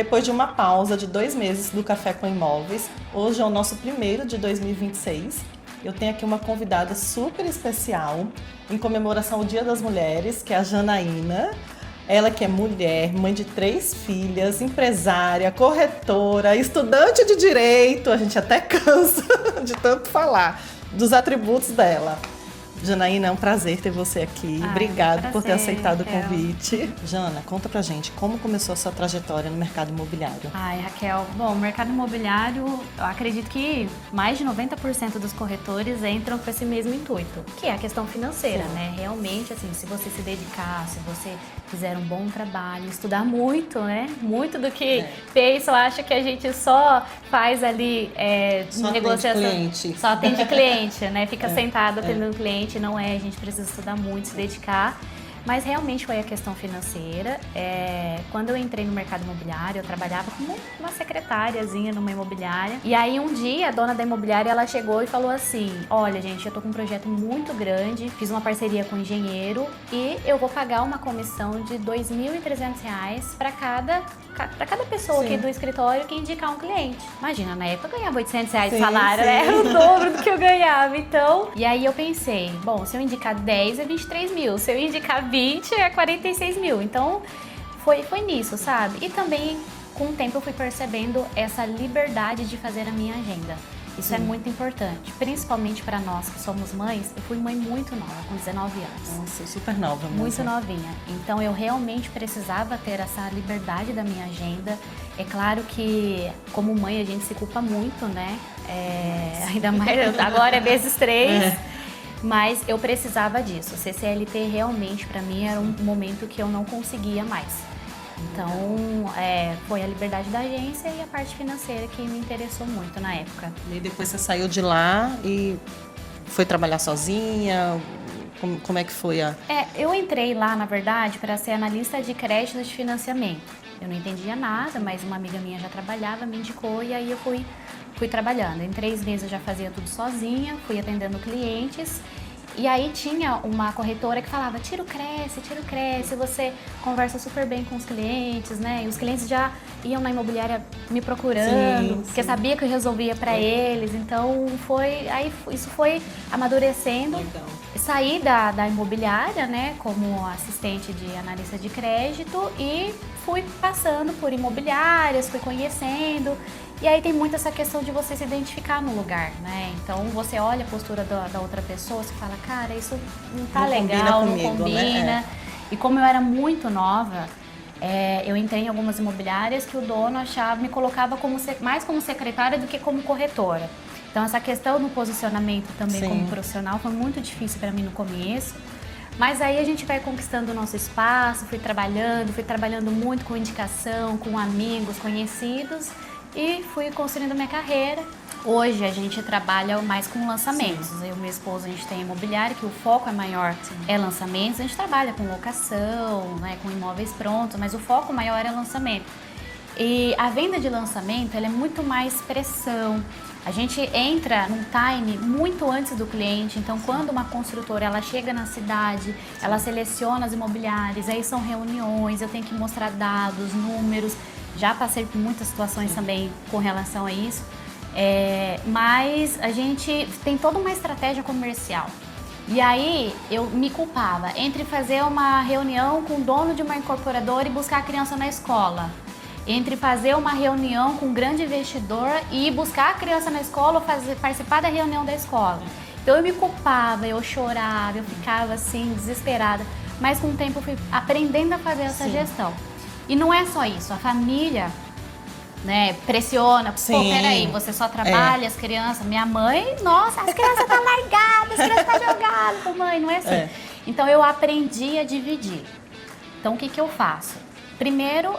Depois de uma pausa de 2 meses do Café com Imóveis, hoje é o nosso primeiro de 2026. Eu tenho aqui uma convidada super especial em comemoração ao Dia das Mulheres, que é a Janaína. Ela que é mulher, mãe de 3 filhas, empresária, corretora, estudante de direito. A gente até cansa de tanto falar dos atributos dela. Janaína, é um prazer ter você aqui. Obrigada por ter aceitado o convite. Jana, conta pra gente como começou a sua trajetória no mercado imobiliário. Ai, Raquel, bom, o mercado imobiliário, eu acredito que mais de 90% dos corretores entram com esse mesmo intuito, que é a questão financeira, né? Realmente, assim, se você se dedicar, se você fizer um bom trabalho, estudar muito, né? Muito do que pensa, eu acho que a gente só faz ali só negociação. Atende cliente. Só atende cliente, né? Fica sentado atendendo cliente, não é, a gente precisa estudar muito, se dedicar. Mas realmente foi a questão financeira. Quando eu entrei no mercado imobiliário, eu trabalhava como uma secretáriazinha numa imobiliária. E aí um dia a dona da imobiliária, ela chegou e falou assim: olha gente, eu tô com um projeto muito grande, fiz uma parceria com um engenheiro e eu vou pagar uma comissão de R$ 2.300 para cada pessoa aqui do escritório que indicar um cliente. Imagina, na época eu ganhava R$ 800 de salário, né? Era o dobro do que eu ganhava. Então, e aí eu pensei, bom, se eu indicar 10 é 23 mil, se eu indicar 20 é 46 mil. Então, foi nisso, sabe? E também, com o tempo, eu fui percebendo essa liberdade de fazer a minha agenda. Isso é muito importante, principalmente para nós que somos mães. Eu fui mãe muito nova, com 19 anos. Nossa, super nova mesmo. Muito novinha. Então eu realmente precisava ter essa liberdade da minha agenda. É claro que como mãe a gente se culpa muito, né? Ainda mais agora é vezes 3. Mas eu precisava disso. CCLT realmente para mim era um momento que eu não conseguia mais. Então, foi a liberdade da agência e a parte financeira que me interessou muito na época. E depois você saiu de lá e foi trabalhar sozinha? Como é que foi a... Eu entrei lá, na verdade, para ser analista de crédito de financiamento. Eu não entendia nada, mas uma amiga minha já trabalhava, me indicou e aí eu fui trabalhando. Em 3 meses eu já fazia tudo sozinha, fui atendendo clientes. E aí tinha uma corretora que falava, tira o Cresce, você conversa super bem com os clientes, né? E os clientes já iam na imobiliária me procurando, porque sabia que eu resolvia para eles. Então isso foi amadurecendo. Legal. Saí da imobiliária, né, como assistente de analista de crédito e fui passando por imobiliárias, fui conhecendo. E aí tem muito essa questão de você se identificar no lugar, né? Então você olha a postura da outra pessoa, você fala, cara, isso não tá legal, não combina. Né? E como eu era muito nova, eu entrei em algumas imobiliárias que o dono me colocava mais como secretária do que como corretora. Então essa questão do posicionamento também como profissional foi muito difícil para mim no começo. Mas aí a gente vai conquistando o nosso espaço, fui trabalhando muito com indicação, com amigos, conhecidos. E fui construindo minha carreira. Hoje a gente trabalha mais com lançamentos. Eu e meu esposo, a gente tem imobiliário, que o foco é maior é lançamentos. A gente trabalha com locação, né, com imóveis prontos, mas o foco maior é lançamento. E a venda de lançamento, ela é muito mais pressão. A gente entra num time muito antes do cliente, então quando uma construtora ela chega na cidade, ela seleciona as imobiliárias, aí são reuniões, eu tenho que mostrar dados, números. Já passei por muitas situações também com relação a isso, mas a gente tem toda uma estratégia comercial. E aí eu me culpava entre fazer uma reunião com o dono de uma incorporadora e buscar a criança na escola, entre fazer uma reunião com um grande investidor e buscar a criança na escola ou participar da reunião da escola. Então eu me culpava, eu chorava, eu ficava assim desesperada, mas com o tempo eu fui aprendendo a fazer essa gestão. E não é só isso, a família, né, pressiona. Pô, peraí, você só trabalha as crianças. Minha mãe, nossa, as crianças estão largadas, as crianças estão jogadas. Pô, mãe, não é assim. Então eu aprendi a dividir. Então o que eu faço? Primeiro,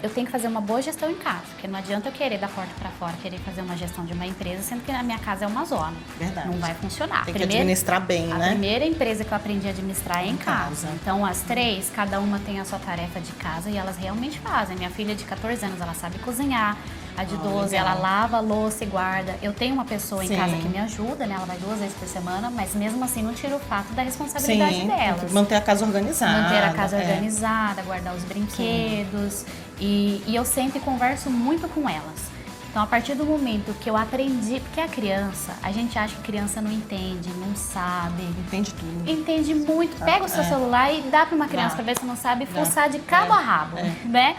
eu tenho que fazer uma boa gestão em casa, porque não adianta eu querer da porta para fora, querer fazer uma gestão de uma empresa, sendo que a minha casa é uma zona. Verdade. Não vai funcionar. Tem que administrar bem, né? A primeira empresa que eu aprendi a administrar é em casa. Então, as 3, cada uma tem a sua tarefa de casa e elas realmente fazem. Minha filha de 14 anos, ela sabe cozinhar. A de 12, legal. ela lava a louça e guarda. Eu tenho uma pessoa em Sim. casa que me ajuda, né? Ela vai 2 vezes por semana, mas mesmo assim não tira o fato da responsabilidade Sim, delas. manter a casa organizada. Manter a casa organizada, guardar os brinquedos. E eu sempre converso muito com elas. Então, a partir do momento que eu aprendi, porque a criança, a gente acha que a criança não entende, não sabe. Entende tudo. Entende muito. Pega o seu celular e dá para uma criança para ver se não sabe fuçar de cabo a rabo, né?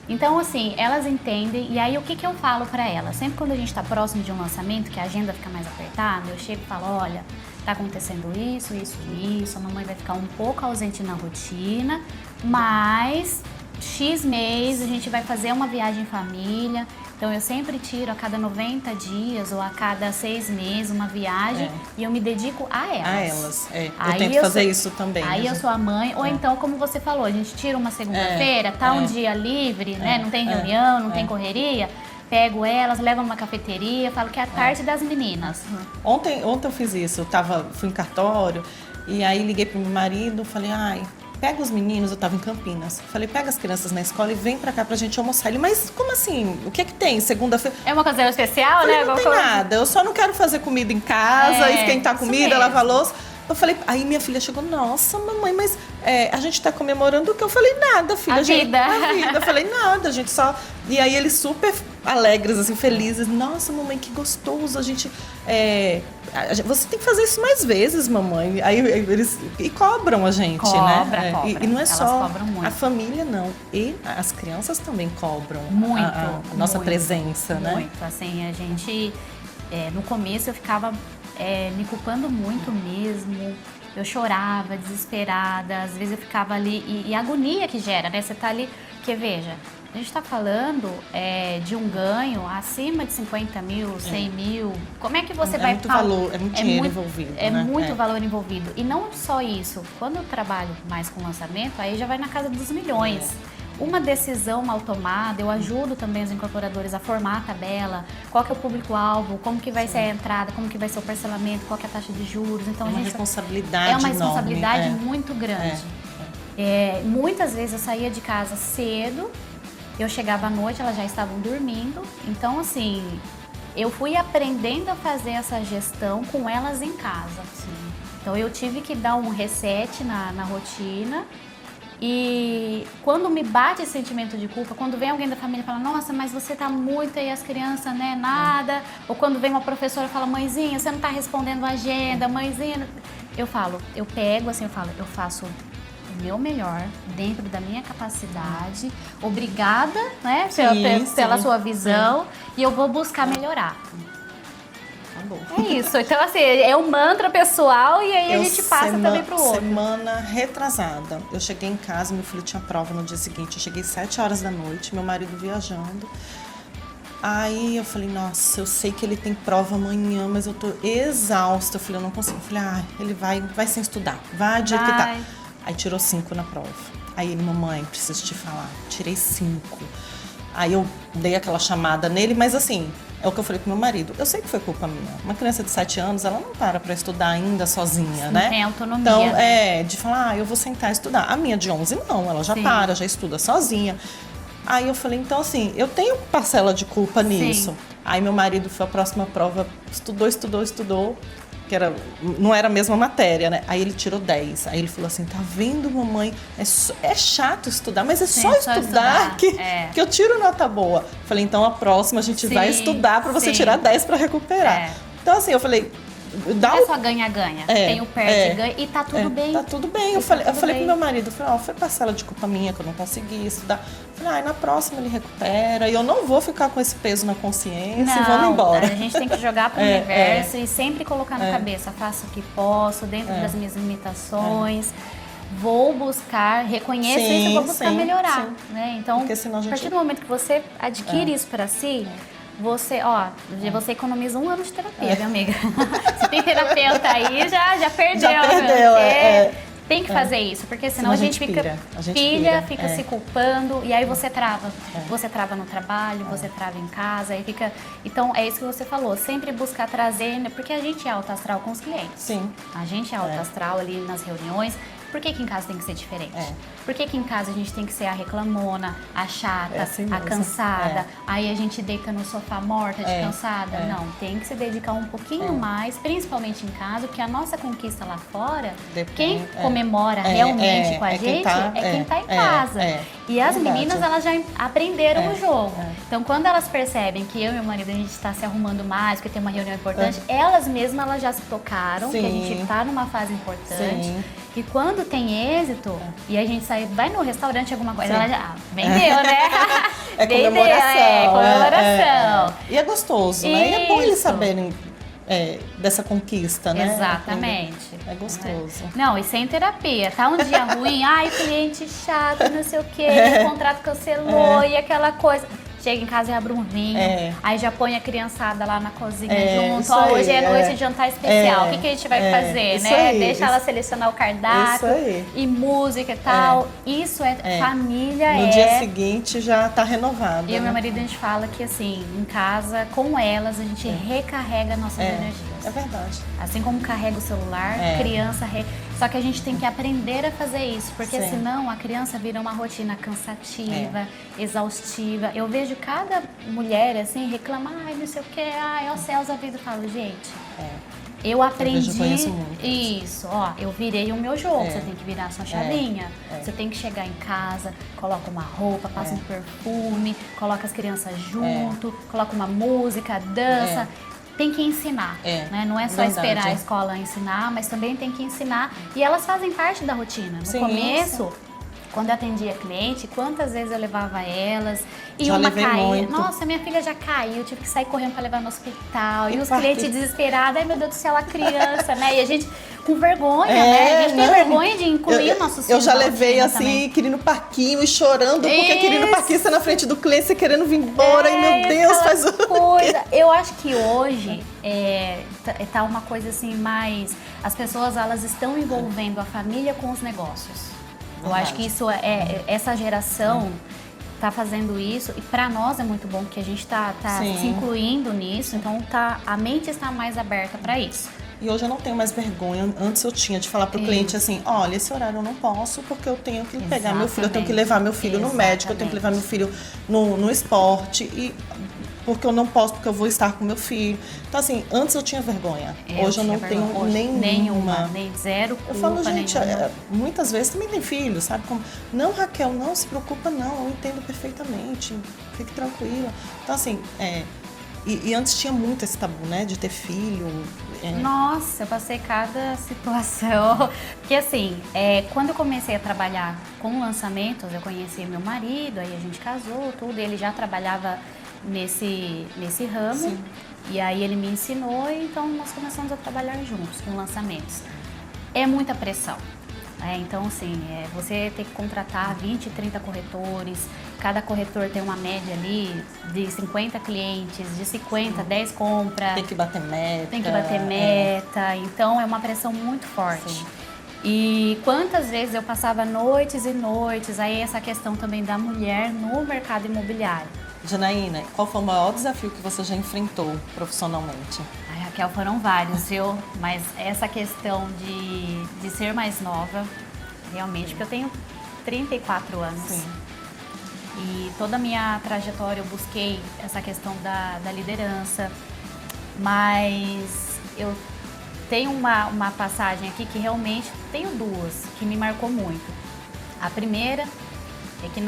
Então, assim, elas entendem. E aí, o que eu falo para elas? Sempre quando a gente está próximo de um lançamento, que a agenda fica mais apertada, eu chego e falo, olha, tá acontecendo isso, isso, isso. A mamãe vai ficar um pouco ausente na rotina, mas X mês a gente vai fazer uma viagem em família. Então eu sempre tiro a cada 90 dias ou a cada 6 meses uma viagem e eu me dedico a elas. A elas, Eu Aí tento fazer isso também. Aí eu sou a mãe, ou então, como você falou, a gente tira uma segunda-feira, tá um dia livre, né? Não tem reunião, não tem correria. Pego elas, levo numa cafeteria, falo que é a tarde das meninas. Ontem eu fiz isso, fui em cartório e aí liguei pro meu marido, falei, pega os meninos, eu tava em Campinas. Falei, pega as crianças na escola e vem pra cá pra gente almoçar. Ele, mas como assim? O que é que tem? Segunda-feira? É uma ocasião especial, Falei, né? não tem nada, eu só não quero fazer comida em casa, esquentar comida, lavar louça. Eu falei, aí minha filha chegou, nossa, mamãe, mas a gente tá comemorando o que? Eu falei, nada, filha. A vida. A vida. Eu falei, nada, a gente só... E aí eles super alegres, assim, felizes. Nossa, mamãe, que gostoso, você tem que fazer isso mais vezes, mamãe. Aí eles cobram a gente, né? Cobra. E não é Elas só cobram muito. a família, não. E as crianças também cobram Muito, a nossa muito, presença, né? Muito, assim, a gente... no começo eu ficava me culpando muito mesmo. Eu chorava, desesperada. Às vezes eu ficava ali... E a agonia que gera, né? Você tá ali... Porque, veja... A gente está falando de um ganho acima de 50 mil, 100 mil. Como é que você vai... Muito valor, é muito dinheiro envolvido, É né? muito valor envolvido. E não só isso. Quando eu trabalho mais com lançamento, aí já vai na casa dos milhões. Uma decisão mal tomada, eu ajudo também os incorporadores a formar a tabela, qual que é o público-alvo, como que vai ser a entrada, como que vai ser o parcelamento, qual que é a taxa de juros. Então, É uma responsabilidade muito grande. Muitas vezes eu saía de casa cedo, eu chegava à noite, elas já estavam dormindo. Então, assim, eu fui aprendendo a fazer essa gestão com elas em casa. Então, eu tive que dar um reset na rotina. E quando me bate esse sentimento de culpa, quando vem alguém da família e fala, nossa, mas você tá muito aí, as crianças, né, nada. Ou quando vem uma professora e fala, mãezinha, você não tá respondendo a agenda, mãezinha. Eu pego assim, eu faço o meu melhor, dentro da minha capacidade. Obrigada, né, pela sua visão. E eu vou buscar melhorar. É isso, então assim, é um mantra pessoal e aí a gente passa também pro outro. Semana retrasada, eu cheguei em casa, meu filho tinha prova no dia seguinte, eu cheguei 7 horas da noite, meu marido viajando. Aí eu falei, nossa, eu sei que ele tem prova amanhã, mas eu tô exausta. Eu falei, eu não consigo. Eu falei, ele vai sem estudar, vai do jeito que tá. Aí tirou 5 na prova. Aí ele, mamãe, preciso te falar, tirei 5. Aí eu dei aquela chamada nele, mas assim, é o que eu falei com meu marido. Eu sei que foi culpa minha. Uma criança de 7 anos, ela não para estudar ainda sozinha, né? Não tem autonomia. Então, né? de falar, eu vou sentar e estudar. A minha de 11 não, ela já para, já estuda sozinha. Aí eu falei, então assim, eu tenho parcela de culpa nisso. Aí meu marido foi à próxima prova, estudou. Que não era a mesma matéria, né? Aí ele tirou 10. Aí ele falou assim, tá vendo, mamãe? É chato estudar, mas é só estudar que eu tiro nota boa. Falei, então a próxima a gente vai estudar pra você tirar 10 pra recuperar. Então assim, eu falei... Não é só ganha-ganha. Tem o perde e ganha e tá tudo bem. Tá tudo bem. Eu falei pro meu marido, foi parcela de culpa minha que eu não consegui estudar. Falei, na próxima ele recupera e eu não vou ficar com esse peso na consciência e vamos embora. A gente tem que jogar pro universo e sempre colocar na cabeça, faço o que posso, dentro das minhas limitações. Vou buscar, reconheço isso e vou buscar melhorar. Né? Então, a partir do momento que você adquire isso para si, você economiza 1 ano de terapia, minha amiga. Se tem terapeuta aí, já perdeu. Tem que fazer isso, porque senão a gente fica fica se culpando e aí você trava. Você trava no trabalho, você trava em casa, aí fica... Então, é isso que você falou, sempre buscar trazer, porque a gente é alto astral com os clientes. Sim. A gente é alto astral ali nas reuniões, Por que em casa tem que ser diferente? É. Por que em casa a gente tem que ser a reclamona, a chata, assim a mesmo. cansada? Aí a gente deita no sofá morta de cansada? Não, tem que se dedicar um pouquinho mais, principalmente em casa, porque a nossa conquista lá fora, quem comemora realmente com a gente é quem tá em casa. E as meninas, elas já aprenderam o jogo. Então, quando elas percebem que eu e meu marido, a gente está se arrumando mais, porque tem uma reunião importante, elas mesmas, elas já se tocaram, que a gente tá numa fase importante. Sim. E quando tem êxito, e a gente sai, vai no restaurante, alguma coisa, ela já vendeu, né? É vendeu, comemoração. E é gostoso, né? E é bom eles saberem dessa conquista, né? Exatamente. É gostoso. Não, e sem terapia. Tá um dia ruim, ai, cliente chato, não sei o quê, o contrato cancelou e aquela coisa. Chega em casa e abre um vinho, aí já põe a criançada lá na cozinha junto. Ó, hoje é noite de jantar especial. O que a gente vai fazer, né? Aí, deixa ela selecionar o cardápio e música e tal. Isso é família. No dia seguinte já tá renovado. E o meu marido, a gente fala que assim, em casa, com elas, a gente recarrega nossas energias. É verdade. Assim como carrega o celular, criança... Só que a gente tem que aprender a fazer isso, porque senão a criança vira uma rotina cansativa, exaustiva. Eu vejo cada mulher assim reclamar, ai, não sei o que, ai, ó céus da vida. Eu falo, gente, eu aprendi isso, ó, eu virei o meu jogo. Você tem que virar a sua chavinha. Você tem que chegar em casa, coloca uma roupa, passa um perfume, coloca as crianças junto, coloca uma música, dança. Tem que ensinar, né? Não é só esperar a escola ensinar, mas também tem que ensinar. E elas fazem parte da rotina. No começo, quando eu atendia cliente, quantas vezes eu levava elas e já uma caía. Muito. Nossa, minha filha já caiu, tive que sair correndo para levar no hospital. E os clientes desesperados, ai meu Deus do céu, a criança, né? E a gente com vergonha, né? A gente tem vergonha de incluir nossos filhos. Eu já levei assim, querendo parquinho e chorando, porque querendo parquinho, você na frente do cliente, você querendo vir embora. E meu Deus, faz coisa. Eu acho que hoje tá uma coisa assim mais... As pessoas, elas estão envolvendo a família com os negócios. Eu acho que isso essa geração tá fazendo isso, e para nós é muito bom que a gente tá se incluindo nisso, então a mente está mais aberta para isso. E hoje eu não tenho mais vergonha, antes eu tinha de falar pro cliente assim, olha, esse horário eu não posso porque eu tenho que pegar meu filho, eu tenho que levar meu filho no médico, eu tenho que levar meu filho no esporte, e porque eu não posso, porque eu vou estar com meu filho. Então assim, antes eu tinha vergonha, hoje eu não tenho nenhuma. Nem zero culpa. Eu falo, gente, muitas vezes também tem filho, sabe? Como, não, Raquel, não se preocupa não, eu entendo perfeitamente, fique tranquila. Então assim, e antes tinha muito esse tabu, né, de ter filho. Nossa, eu passei cada situação. Porque assim, quando eu comecei a trabalhar com lançamentos, eu conheci meu marido, aí a gente casou, tudo, ele já trabalhava nesse ramo. E aí ele me ensinou, e então nós começamos a trabalhar juntos com lançamentos. É muita pressão. Então, assim, você tem que contratar 20, 30 corretores, cada corretor tem uma média ali de 50 clientes, de 50, 10 compras. Tem que bater meta. Então, é uma pressão muito forte. E quantas vezes eu passava noites e noites, aí essa questão também da mulher no mercado imobiliário. Janaína, qual foi o maior desafio que você já enfrentou profissionalmente? Ai, Raquel, foram vários, viu? Mas essa questão de ser mais nova, realmente, porque eu tenho 34 anos. Sim. E toda a minha trajetória eu busquei essa questão da liderança, mas eu tenho uma passagem aqui que realmente, tenho duas, que me marcou muito. A primeira é que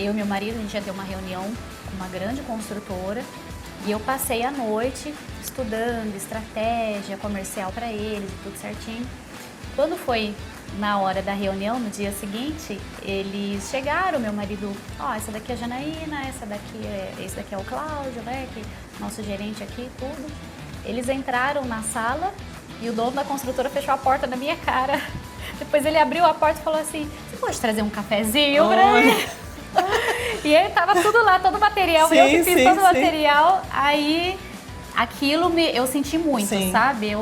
eu e meu marido, a gente ia ter uma reunião com uma grande construtora, e eu passei a noite estudando estratégia comercial para eles, tudo certinho. Quando foi na hora da reunião, no dia seguinte, eles chegaram, meu marido, essa daqui é a Janaína, esse daqui é o Cláudio, né, que nosso gerente aqui, tudo. Eles entraram na sala e o dono da construtora fechou a porta na minha cara. Depois ele abriu a porta e falou assim, você pode trazer um cafezinho pra mim? E aí tava tudo lá, todo o material, eu que fiz todo o material. Aí aquilo eu senti muito, sabe?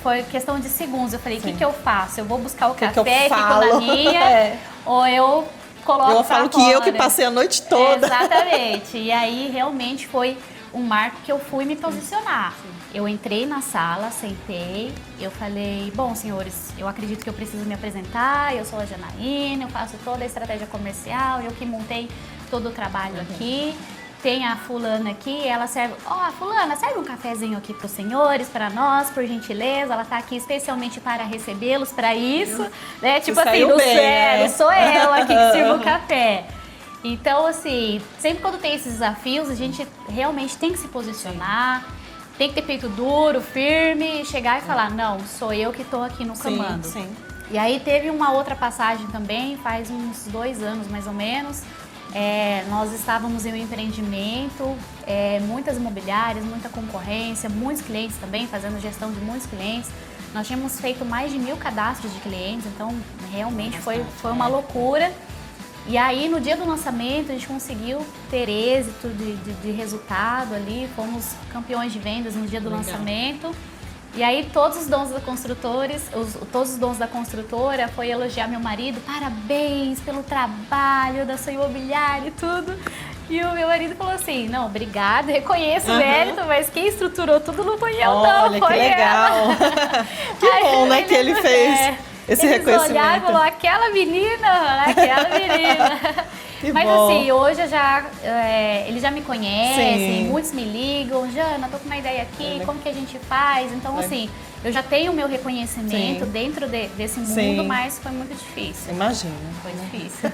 Foi questão de segundos. Eu falei, o que eu faço? Eu vou buscar o café, fico na minha, ou eu coloco eu falo que eu que passei a noite toda. Exatamente. E aí realmente foi um marco que eu fui me posicionar. Eu entrei na sala, sentei, eu falei, bom, senhores, eu acredito que eu preciso me apresentar, eu sou a Janaína, eu faço toda a estratégia comercial, eu que montei todo o trabalho aqui. Tem a fulana aqui, ela serve... fulana, serve um cafezinho aqui para os senhores, para nós, por gentileza. Ela tá aqui especialmente para recebê-los, para isso. Né? Tipo assim, do zero, sou eu aqui que sirvo o café. Então, assim, sempre quando tem esses desafios, a gente realmente tem que se posicionar, tem que ter peito duro, firme, chegar e falar, não, sou eu que estou aqui no comando. Sim. E aí teve uma outra passagem também, faz uns 2 anos mais ou menos. Nós estávamos em um empreendimento, muitas imobiliárias, muita concorrência, muitos clientes também, fazendo gestão de muitos clientes. Nós tínhamos feito mais de 1000 cadastros de clientes, então realmente foi uma loucura. E aí no dia do lançamento a gente conseguiu ter êxito de resultado ali, fomos campeões de vendas no dia do lançamento. E aí todos os donos da construtora foi elogiar meu marido, parabéns pelo trabalho da sua imobiliária e tudo. E o meu marido falou assim, não, obrigado, reconheço o mérito, mas quem estruturou tudo não foi eu, não, foi que legal. Que aí, bom, né, que ele fez esse reconhecimento. Olharam e falou, aquela menina. Mas bom. Assim, hoje eles já me conhecem, muitos me ligam, Jana, tô com uma ideia aqui, como que a gente faz? Então, assim, eu já tenho o meu reconhecimento dentro desse mundo, mas foi muito difícil. Imagino. Foi difícil.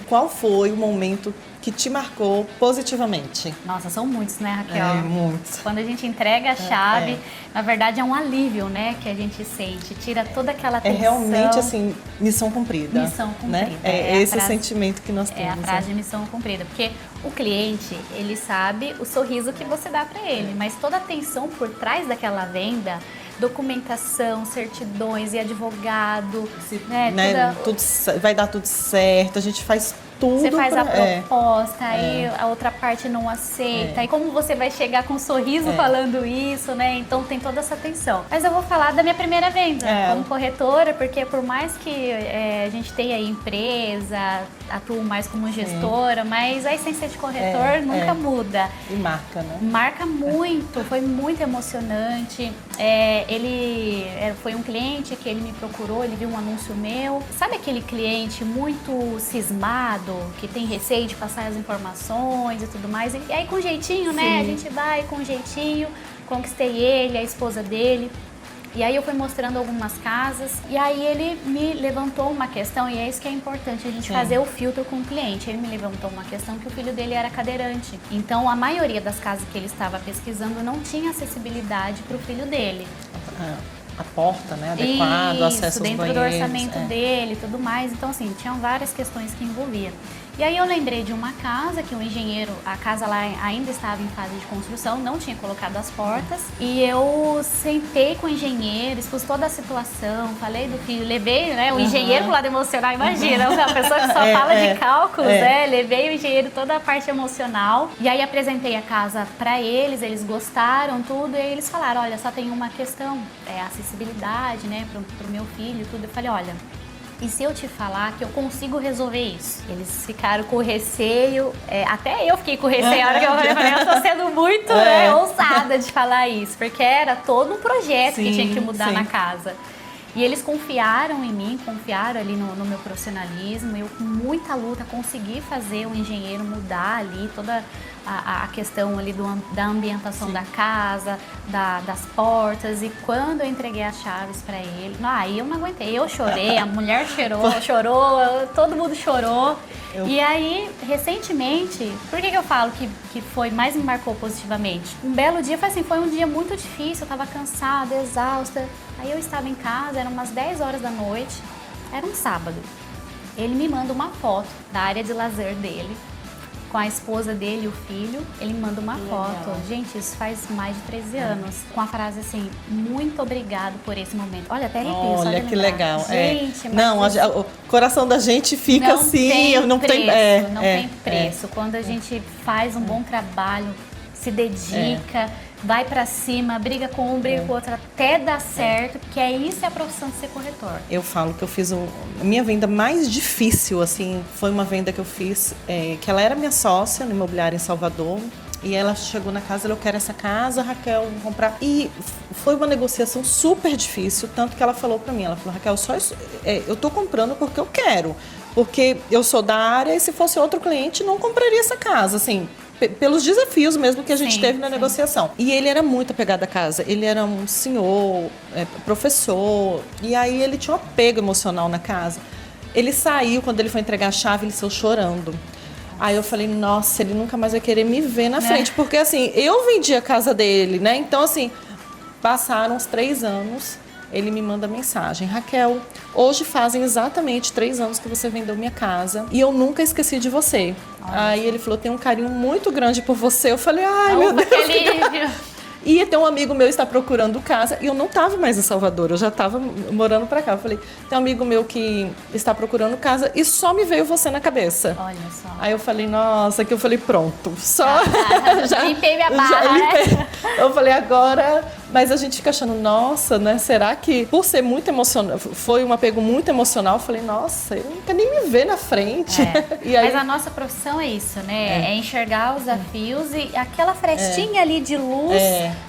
Qual foi o momento que te marcou positivamente? Nossa, são muitos, né, Raquel? Muitos. Quando a gente entrega a chave, na verdade é um alívio, né, que a gente sente, tira toda aquela tensão. É realmente, assim, missão cumprida. Missão cumprida. Né? É esse sentimento que nós temos. É a frase de missão cumprida, porque o cliente, ele sabe o sorriso que você dá para ele, mas toda a atenção por trás daquela venda, documentação, certidões e advogado, tudo vai dar tudo certo, a gente faz tudo. Você faz a proposta, aí a outra parte não aceita. E como você vai chegar com um sorriso falando isso, né? Então tem toda essa tensão. Mas eu vou falar da minha primeira venda como corretora, porque por mais que a gente tenha empresa, atuo mais como gestora, mas a essência de corretor nunca muda. E marca, né? Marca muito, foi muito emocionante. Ele foi um cliente que ele me procurou, ele viu um anúncio meu. Sabe aquele cliente muito cismado, que tem receio de passar as informações e tudo mais? E aí com jeitinho, né? A gente vai com jeitinho, conquistei ele, a esposa dele. E aí eu fui mostrando algumas casas e aí ele me levantou uma questão, e é isso que é importante, a gente fazer o filtro com o cliente. Ele me levantou uma questão que o filho dele era cadeirante. Então a maioria das casas que ele estava pesquisando não tinha acessibilidade para o filho dele. A porta, né, adequado, o acesso aos dentro banheiros, do orçamento dele e tudo mais. Então, assim, tinham várias questões que envolvia. E aí eu lembrei de uma casa que o engenheiro, a casa lá ainda estava em fase de construção, não tinha colocado as portas. E eu sentei com o engenheiro, expus toda a situação, falei do filho, levei, né, o engenheiro pro lado emocional, imagina, uma pessoa que só fala de cálculos, levei o engenheiro toda a parte emocional. E aí apresentei a casa para eles gostaram, tudo, e aí eles falaram, olha, só tem uma questão, a acessibilidade, né, pro meu filho, tudo. Eu falei, olha, e se eu te falar que eu consigo resolver isso? Eles ficaram com receio, até eu fiquei com receio, a hora que eu falei, eu tô sendo muito ousada de falar isso, porque era todo um projeto que tinha que mudar na casa. E eles confiaram em mim, confiaram ali no meu profissionalismo. Eu, com muita luta, consegui fazer o engenheiro mudar ali toda a questão ali da ambientação da casa, das portas. E quando eu entreguei as chaves para ele, aí eu não aguentei. Eu chorei, a mulher chorou, todo mundo chorou. E aí, recentemente, por que eu falo que me marcou positivamente? Um belo dia, foi um dia muito difícil, eu tava cansada, exausta. Aí eu estava em casa, eram umas 10 horas da noite, era um sábado. Ele me manda uma foto da área de lazer dele, com a esposa dele e o filho. Ele me manda uma foto. Gente, isso faz mais de 13 anos. Com a frase assim, muito obrigado por esse momento. Olha, até arrepio. Olha que legal. Gente, não, o coração da gente fica assim. Não tem preço. Quando a gente faz um bom trabalho, se dedica, vai pra cima, briga com um, briga com o outro, até dar certo, porque isso é a profissão de ser corretor. Eu falo que eu fiz a minha venda mais difícil, assim, foi uma venda que eu fiz, que ela era minha sócia no imobiliário em Salvador. E ela chegou na casa, eu quero essa casa, Raquel, vou comprar. E foi uma negociação super difícil, tanto que ela falou pra mim, ela falou, Raquel, eu tô comprando porque eu quero. Porque eu sou da área e se fosse outro cliente, não compraria essa casa, assim, pelos desafios mesmo que a gente teve na negociação. E ele era muito apegado à casa. Ele era um senhor, professor, e aí ele tinha um apego emocional na casa. Ele saiu, quando ele foi entregar a chave, ele saiu chorando. Aí eu falei, nossa, ele nunca mais vai querer me ver na frente. Porque assim, eu vendi a casa dele, né? Então assim, passaram uns 3 anos, ele me manda mensagem, Raquel, hoje fazem exatamente 3 anos que você vendeu minha casa e eu nunca esqueci de você. Aí ele falou, tenho um carinho muito grande por você. Eu falei, ai, meu Deus, que alívio. E tem um amigo meu que está procurando casa, e eu não estava mais em Salvador, eu já estava morando para cá. Eu falei, tem um amigo meu que está procurando casa e só me veio você na cabeça. Olha só. Aí eu falei, nossa, que eu falei, pronto, só... já limpei minha barra, né? Eu falei, agora... Mas a gente fica achando, nossa, né? Será que por ser muito emocional, foi um apego muito emocional, eu falei, nossa, ele não quer nem me ver na frente. E aí... Mas a nossa profissão é isso, né? É enxergar os desafios e aquela frestinha ali de luz,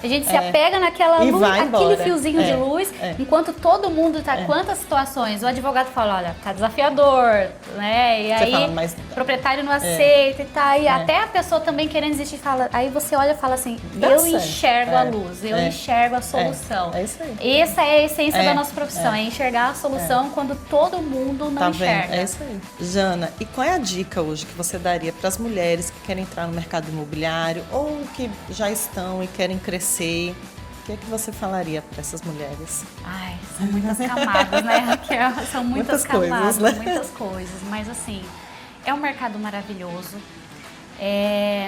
a gente se apega naquela luz, aquele fiozinho de luz, enquanto todo mundo tá, quantas situações, o advogado fala, olha, tá desafiador, né? E aí fala, mas... o proprietário não aceita e tá, e até a pessoa também querendo desistir, fala, aí você olha e fala assim, eu enxergo a luz, eu enxergo a solução. É isso aí. Essa é a essência da nossa profissão, é enxergar a solução quando todo mundo não enxerga. Vendo? É isso aí. Jana, e qual é a dica hoje que você daria para as mulheres que querem entrar no mercado imobiliário ou que já estão e querem crescer? O que é que você falaria para essas mulheres? Ai, são muitas camadas, né, Raquel? São muitas camadas, coisas, né? muitas coisas. Mas assim, é um mercado maravilhoso.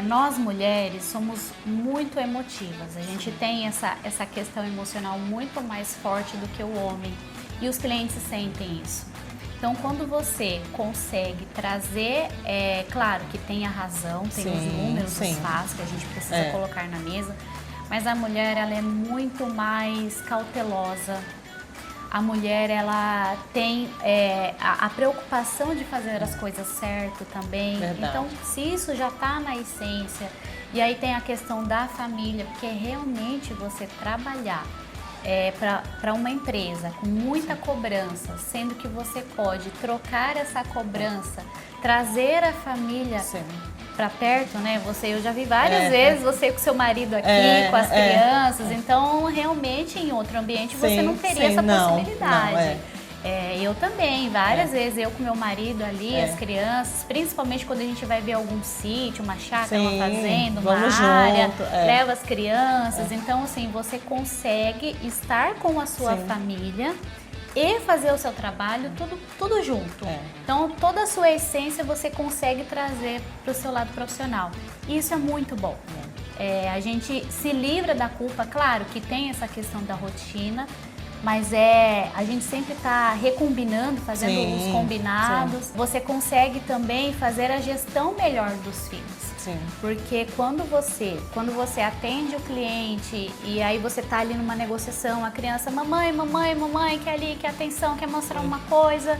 Nós mulheres somos muito emotivas, a gente tem essa questão emocional muito mais forte do que o homem e os clientes sentem isso. Então, quando você consegue trazer, claro que tem a razão, tem os números, os fatos que a gente precisa colocar na mesa, mas a mulher ela é muito mais cautelosa. A mulher, ela tem a preocupação de fazer as coisas certo também. Verdade. Então, se isso já está na essência, e aí tem a questão da família, porque realmente você trabalhar para uma empresa com muita cobrança, sendo que você pode trocar essa cobrança, trazer a família para perto, né? Eu já vi várias vezes você com seu marido aqui, com as crianças, então realmente em outro ambiente você não teria essa possibilidade. Eu também, várias vezes, eu com meu marido ali, as crianças, principalmente quando a gente vai ver algum sítio, uma chácara, uma fazenda, uma área, leva as crianças, então assim, você consegue estar com a sua família e fazer o seu trabalho tudo junto. Então, toda a sua essência você consegue trazer para o seu lado profissional. E isso é muito bom. A gente se livra da culpa, claro que tem essa questão da rotina, mas a gente sempre está recombinando, fazendo os combinados. Você consegue também fazer a gestão melhor dos filhos. Porque quando você atende o cliente e aí você tá ali numa negociação, a criança, mamãe, quer ali, quer atenção, quer mostrar uma coisa,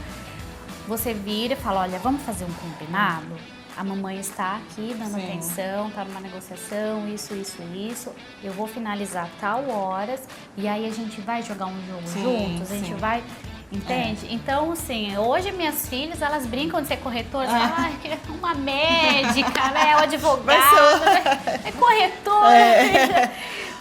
você vira e fala, olha, vamos fazer um combinado? A mamãe está aqui dando atenção, está numa negociação, isso, eu vou finalizar tal horas e aí a gente vai jogar um jogo juntos, a gente vai... Entende? Então, assim, hoje minhas filhas, elas brincam de ser corretoras, falam, que é uma médica, né? O advogado, é corretora.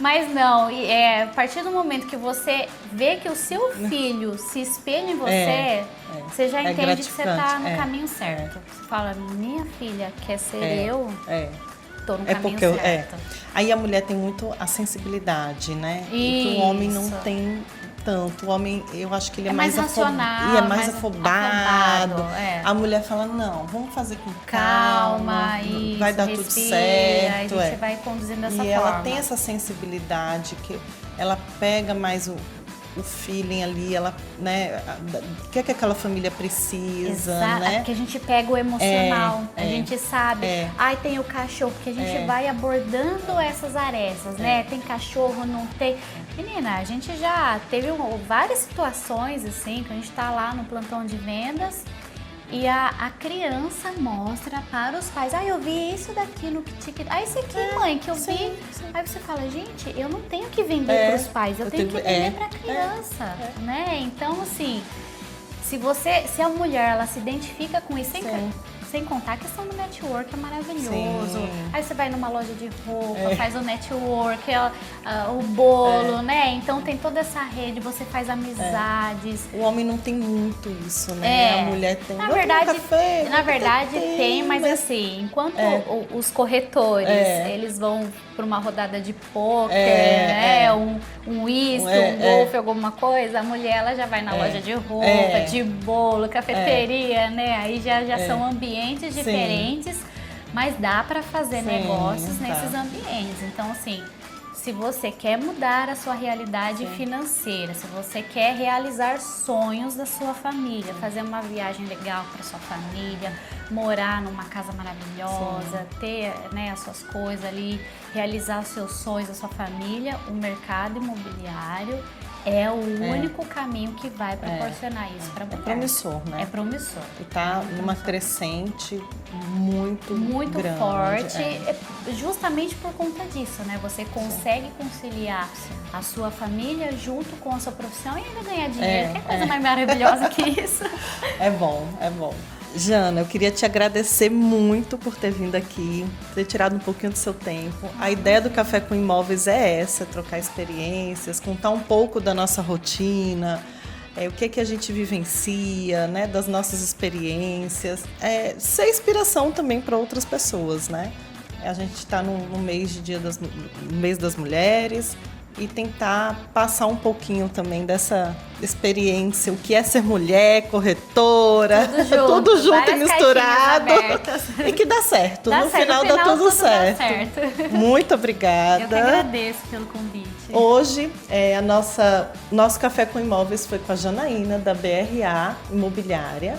Mas não, a partir do momento que você vê que o seu filho se espelha em você, você já entende que você está no caminho certo. Você fala, minha filha quer ser eu, tô no caminho certo. Aí a mulher tem muito a sensibilidade, né? E que o homem não tem... tanto. O homem, eu acho que ele é mais racional, e é mais afobado. A mulher fala, não, vamos fazer com calma, isso, vai dar tudo certo. A gente vai conduzindo dessa forma. E ela tem essa sensibilidade que ela pega mais o feeling ali, ela, né, o que é que aquela família precisa, né? Porque a gente pega o emocional, a gente sabe, tem o cachorro, porque a gente vai abordando essas arestas, né? Tem cachorro, não tem... Menina, a gente já teve várias situações, assim, que a gente tá lá no plantão de vendas E a criança mostra para os pais. Eu vi isso daqui no TikTok. Esse aqui, mãe, que eu vi. Sim. Aí você fala, gente, eu não tenho que vender para os pais, eu tenho que vender para a criança, né? Então, assim, se a mulher, ela se identifica com isso, sem contar a questão do network, é maravilhoso. Sim. Aí você vai numa loja de roupa, faz o network, o bolo, né? Então tem toda essa rede, você faz amizades. O homem não tem muito isso, né? A mulher tem. Na verdade tem, mas assim, enquanto os corretores, eles vão para uma rodada de pôquer, né? Um uísque, um golfe, alguma coisa, a mulher ela já vai na loja de roupa, de bolo, cafeteria, né? Aí já são ambientes diferentes, mas dá para fazer negócios nesses ambientes. Então, assim, se você quer mudar a sua realidade financeira, se você quer realizar sonhos da sua família, fazer uma viagem legal para sua família, morar numa casa maravilhosa, ter, né, as suas coisas ali, realizar os seus sonhos da sua família, o mercado imobiliário é o único caminho que vai proporcionar isso para a mulher. É promissor, né? É promissor. E tá numa crescente muito grande. Forte, justamente por conta disso, né? Você consegue conciliar a sua família junto com a sua profissão e ainda ganhar dinheiro. Que coisa mais maravilhosa que isso. É bom. Jana, eu queria te agradecer muito por ter vindo aqui, ter tirado um pouquinho do seu tempo. A ideia do Café com Imóveis é essa, trocar experiências, contar um pouco da nossa rotina, o que a gente vivencia, né, das nossas experiências, ser inspiração também para outras pessoas, né? A gente está no mês mês das mulheres e tentar passar um pouquinho também dessa experiência, o que é ser mulher, corretora, tudo junto e misturado. E que dá certo, no final dá tudo certo. Muito obrigada. Eu que agradeço pelo convite. Hoje, nosso Café com Imóveis foi com a Janaína, da BRA Imobiliária.